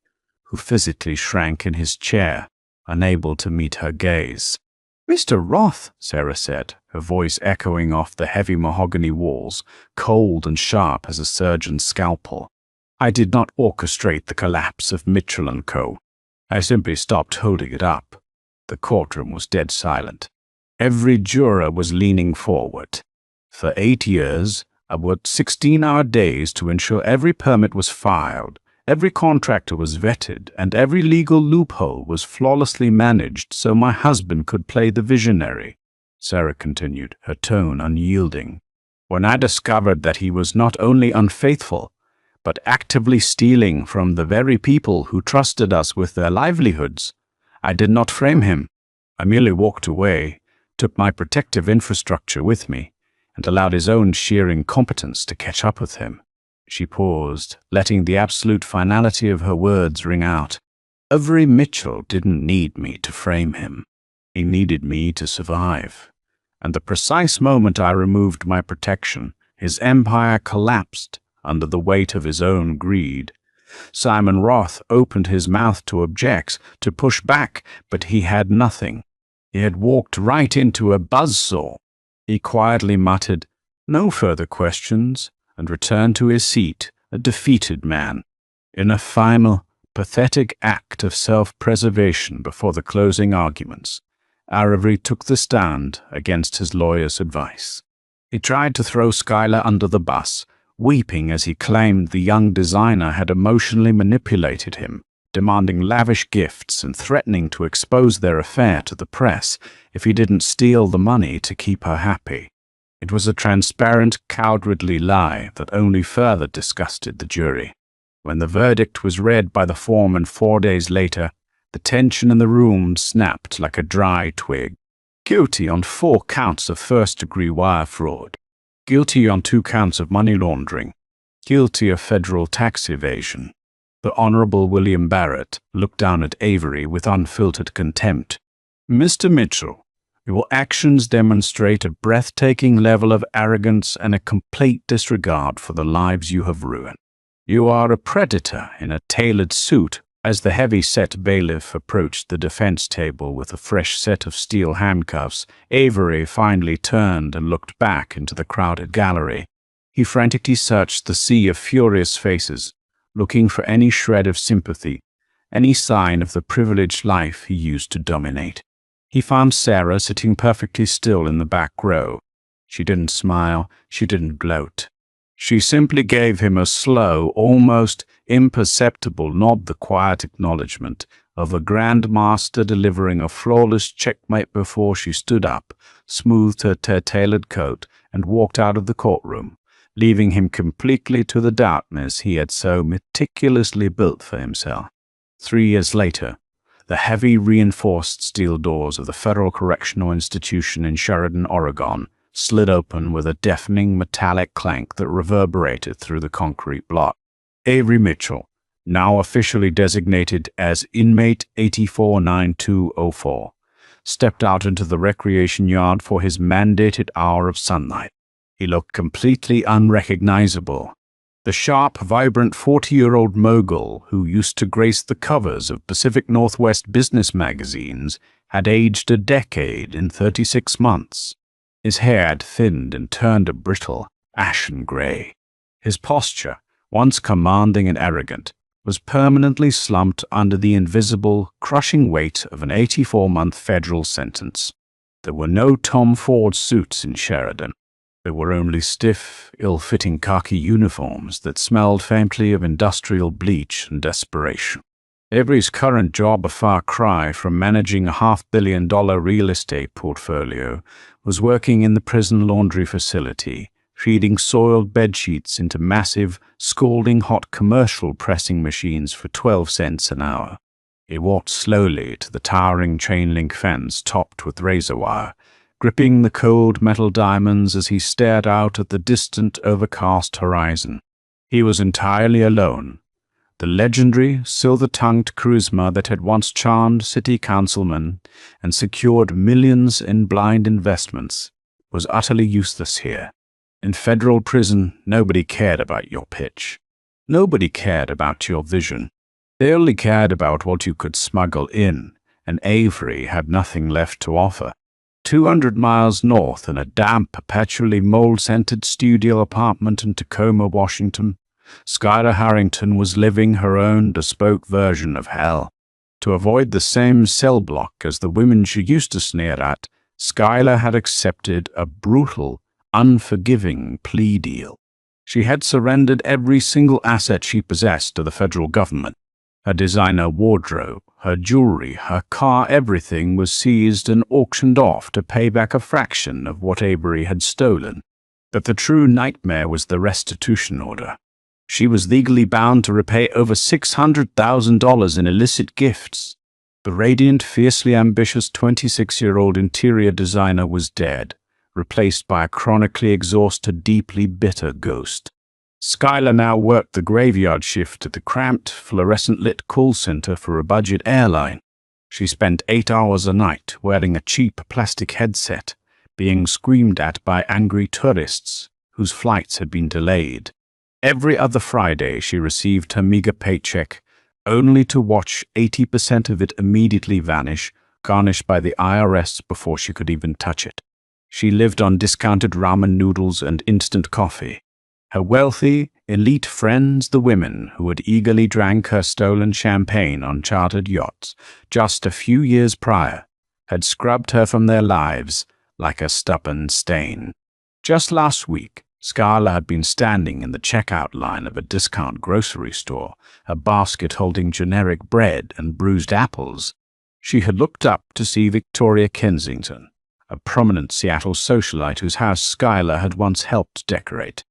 who physically shrank in his chair, unable to meet her gaze. "Mr. Roth," Sarah said, her voice echoing off the heavy mahogany walls, cold and sharp as a surgeon's scalpel. "I did not orchestrate the collapse of Mitchell & Co. I simply stopped holding it up." The courtroom was dead silent. Every juror was leaning forward. For 8 years, I worked 16-hour days to ensure every permit was filed, every contractor was vetted, and every legal loophole was flawlessly managed so my husband could play the visionary, Sarah continued, her tone unyielding. "When I discovered that he was not only unfaithful, but actively stealing from the very people who trusted us with their livelihoods, I did not frame him. I merely walked away, took my protective infrastructure with me, and allowed his own sheer incompetence to catch up with him." She paused, letting the absolute finality of her words ring out. "Avery Mitchell didn't need me to frame him. He needed me to survive. And the precise moment I removed my protection, his empire collapsed under the weight of his own greed. Simon Roth opened his mouth to object, to push back, but he had nothing. He had walked right into a buzzsaw. He quietly muttered, 'No further questions,' and returned to his seat, a defeated man. In a final, pathetic act of self-preservation before the closing arguments, Avery took the stand against his lawyer's advice. He tried to throw Schuyler under the bus, weeping as he claimed the young designer had emotionally manipulated him, demanding lavish gifts and threatening to expose their affair to the press if he didn't steal the money to keep her happy. It was a transparent, cowardly lie that only further disgusted the jury. When the verdict was read by the foreman 4 days later, the tension in the room snapped like a dry twig. Guilty on 4 counts of first-degree wire fraud. Guilty on 2 counts of money laundering. Guilty of federal tax evasion. The Honorable William Barrett looked down at Avery with unfiltered contempt. "Mr. Mitchell, your actions demonstrate a breathtaking level of arrogance and a complete disregard for the lives you have ruined. You are a predator in a tailored suit." As the heavy-set bailiff approached the defense table with a fresh set of steel handcuffs, Avery finally turned and looked back into the crowded gallery. He frantically searched the sea of furious faces, looking for any shred of sympathy, any sign of the privileged life he used to dominate. He found Sarah sitting perfectly still in the back row. She didn't smile, she didn't gloat. She simply gave him a slow, almost imperceptible nod, the quiet acknowledgement of a grandmaster delivering a flawless checkmate before she stood up, smoothed her tailored coat, and walked out of the courtroom, leaving him completely to the darkness he had so meticulously built for himself. 3 years later, the heavy reinforced steel doors of the Federal Correctional Institution in Sheridan, Oregon, slid open with a deafening metallic clank that reverberated through the concrete block. Avery Mitchell, now officially designated as Inmate 849204, stepped out into the recreation yard for his mandated hour of sunlight. He looked completely unrecognizable. The sharp, vibrant 40-year-old mogul who used to grace the covers of Pacific Northwest business magazines had aged a decade in 36 months. His hair had thinned and turned a brittle, ashen gray. His posture, once commanding and arrogant, was permanently slumped under the invisible, crushing weight of an 84-month federal sentence. There were no Tom Ford suits in Sheridan. There were only stiff, ill-fitting khaki uniforms that smelled faintly of industrial bleach and desperation. Avery's current job, a far cry from managing a $500 million real estate portfolio, was working in the prison laundry facility, feeding soiled bedsheets into massive, scalding hot commercial pressing machines for 12 cents an hour. He walked slowly to the towering chain-link fence topped with razor wire, gripping the cold metal diamonds as he stared out at the distant, overcast horizon. He was entirely alone. The legendary, silver-tongued charisma that had once charmed city councilmen and secured millions in blind investments was utterly useless here. In federal prison, nobody cared about your pitch. Nobody cared about your vision. They only cared about what you could smuggle in, and Avery had nothing left to offer. 200 miles north in a damp, perpetually mold-scented studio apartment in Tacoma, Washington, Schuyler Harrington was living her own bespoke version of hell. To avoid the same cell block as the women she used to sneer at, Schuyler had accepted a brutal, unforgiving plea deal. She had surrendered every single asset she possessed to the federal government. Her designer wardrobe, her jewelry, her car, everything was seized and auctioned off to pay back a fraction of what Avery had stolen. But the true nightmare was the restitution order. She was legally bound to repay over $600,000 in illicit gifts. The radiant, fiercely ambitious 26-year-old interior designer was dead, replaced by a chronically exhausted, deeply bitter ghost. Schuyler now worked the graveyard shift at the cramped, fluorescent-lit call center for a budget airline. She spent 8 hours a night wearing a cheap plastic headset, being screamed at by angry tourists whose flights had been delayed. Every other Friday she received her meager paycheck, only to watch 80% of it immediately vanish, garnished by the IRS before she could even touch it. She lived on discounted ramen noodles and instant coffee. Her wealthy, elite friends, the women who had eagerly drank her stolen champagne on chartered yachts just a few years prior, had scrubbed her from their lives like a stubborn stain. Just last week, Skylar had been standing in the checkout line of a discount grocery store, a basket holding generic bread and bruised apples. She had looked up to see Victoria Kensington, a prominent Seattle socialite whose house Skylar had once helped decorate.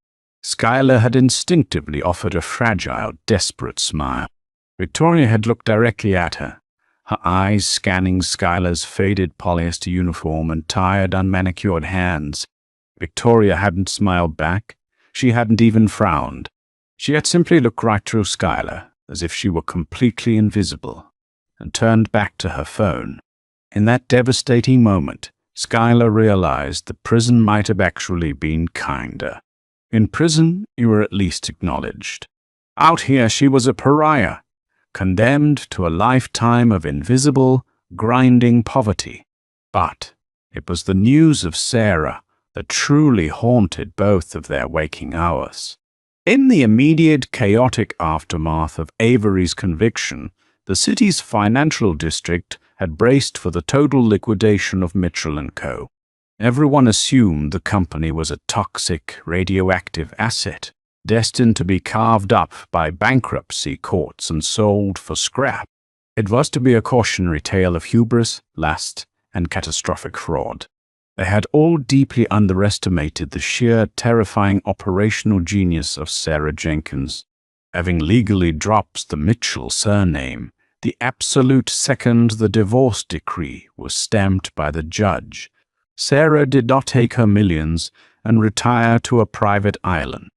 Skylar had instinctively offered a fragile, desperate smile. Victoria had looked directly at her, her eyes scanning Skylar's faded polyester uniform and tired, unmanicured hands. Victoria hadn't smiled back. She hadn't even frowned. She had simply looked right through Skylar, as if she were completely invisible, and turned back to her phone. In that devastating moment, Skylar realized that prison might have actually been kinder. In prison, you were at least acknowledged. Out here, she was a pariah, condemned to a lifetime of invisible, grinding poverty. But it was the news of Sarah that truly haunted both of their waking hours. In the immediate chaotic aftermath of Avery's conviction, the city's financial district had braced for the total liquidation of Mitchell & Co. Everyone assumed the company was a toxic, radioactive asset, destined to be carved up by bankruptcy courts and sold for scrap. It was to be a cautionary tale of hubris, lust, and catastrophic fraud. They had all deeply underestimated the sheer, terrifying operational genius of Sarah Jenkins. Having legally dropped the Mitchell surname, the absolute second the divorce decree was stamped by the judge, Sarah did not take her millions and retire to a private island.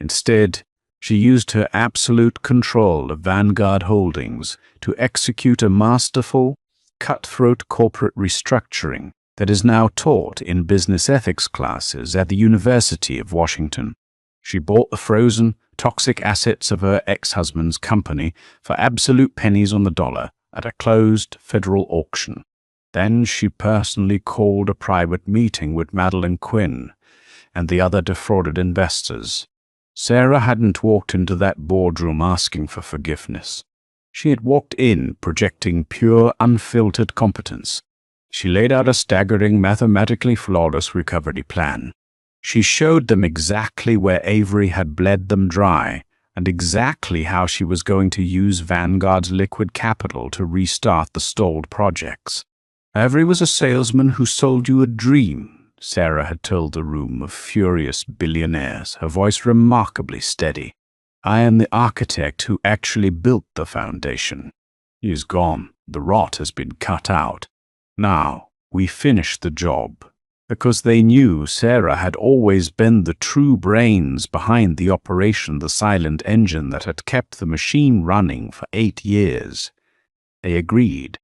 Instead, she used her absolute control of Vanguard Holdings to execute a masterful, cutthroat corporate restructuring that is now taught in business ethics classes at the University of Washington. She bought the frozen, toxic assets of her ex-husband's company for absolute pennies on the dollar at a closed federal auction. Then she personally called a private meeting with Madeleine Quinn and the other defrauded investors. Sarah hadn't walked into that boardroom asking for forgiveness. She had walked in projecting pure, unfiltered competence. She laid out a staggering, mathematically flawless recovery plan. She showed them exactly where Avery had bled them dry and exactly how she was going to use Vanguard's liquid capital to restart the stalled projects. Avery was a salesman who sold you a dream, Sarah had told the room of furious billionaires, her voice remarkably steady. I am the architect who actually built the foundation. He is gone. The rot has been cut out. Now, we finish the job. Because they knew Sarah had always been the true brains behind the operation, the silent engine that had kept the machine running for 8 years. They agreed.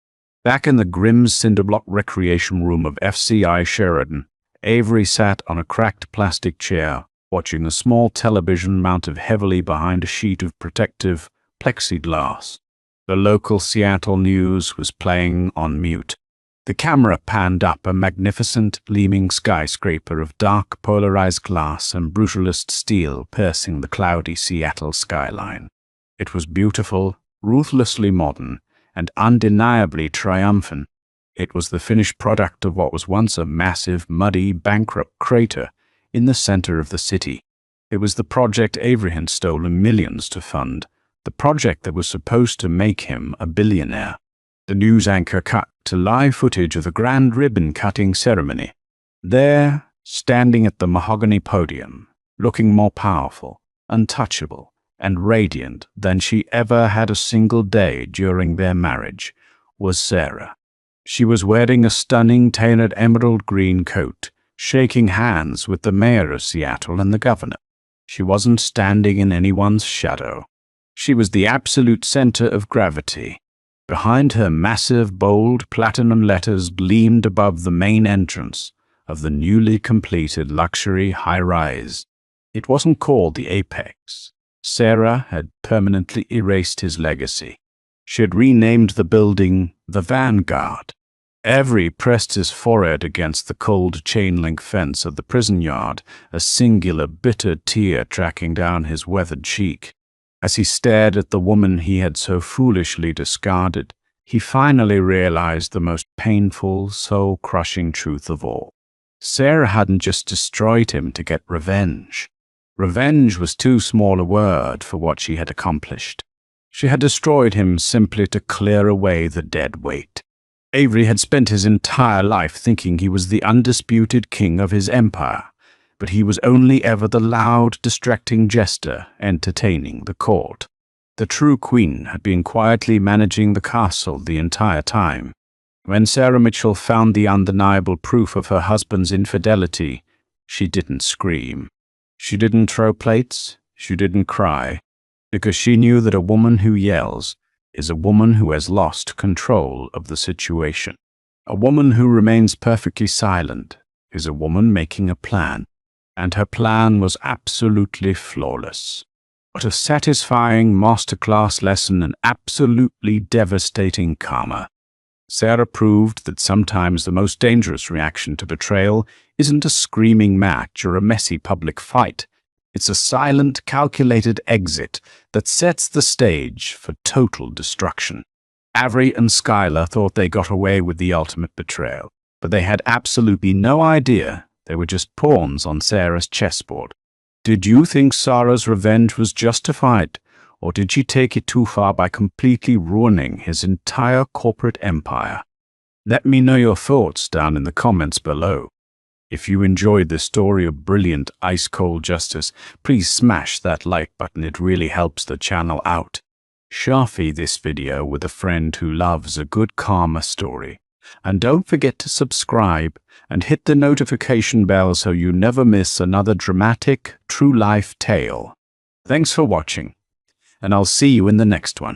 Back in the grim cinderblock recreation room of FCI Sheridan, Avery sat on a cracked plastic chair, watching a small television mounted heavily behind a sheet of protective plexiglass. The local Seattle news was playing on mute. The camera panned up a magnificent, gleaming skyscraper of dark, polarized glass and brutalist steel piercing the cloudy Seattle skyline. It was beautiful, ruthlessly modern, and undeniably triumphant. It was the finished product of what was once a massive, muddy, bankrupt crater in the center of the city. It was the project Avery had stolen millions to fund, the project that was supposed to make him a billionaire. The news anchor cut to live footage of the grand ribbon-cutting ceremony. There, standing at the mahogany podium, looking more powerful, untouchable, and radiant than she ever had a single day during their marriage, was Sarah. She was wearing a stunning tailored emerald green coat, shaking hands with the mayor of Seattle and the governor. She wasn't standing in anyone's shadow. She was the absolute center of gravity. Behind her, massive, bold platinum letters gleamed above the main entrance of the newly completed luxury high-rise. It wasn't called the Apex. Sarah had permanently erased his legacy. She had renamed the building the Vanguard. Avery pressed his forehead against the cold chain-link fence of the prison yard, a singular bitter tear tracking down his weathered cheek. As he stared at the woman he had so foolishly discarded, he finally realized the most painful, soul-crushing truth of all. Sarah hadn't just destroyed him to get revenge. Revenge was too small a word for what she had accomplished. She had destroyed him simply to clear away the dead weight. Avery had spent his entire life thinking he was the undisputed king of his empire, but he was only ever the loud, distracting jester entertaining the court. The true queen had been quietly managing the castle the entire time. When Sarah Mitchell found the undeniable proof of her husband's infidelity, she didn't scream. She didn't throw plates. She didn't cry, because she knew that a woman who yells is a woman who has lost control of the situation. A woman who remains perfectly silent is a woman making a plan, and her plan was absolutely flawless. What a satisfying masterclass lesson in absolutely devastating karma. Sarah proved that sometimes the most dangerous reaction to betrayal isn't a screaming match or a messy public fight. It's a silent, calculated exit that sets the stage for total destruction. Avery and Skylar thought they got away with the ultimate betrayal, but they had absolutely no idea they were just pawns on Sarah's chessboard. Did you think Sarah's revenge was justified, or did she take it too far by completely ruining his entire corporate empire? Let me know your thoughts down in the comments below. If you enjoyed this story of brilliant, ice-cold justice, please smash that like button. It really helps the channel out. Share this video with a friend who loves a good karma story. And don't forget to subscribe and hit the notification bell so you never miss another dramatic, true-life tale. Thanks for watching, and I'll see you in the next one.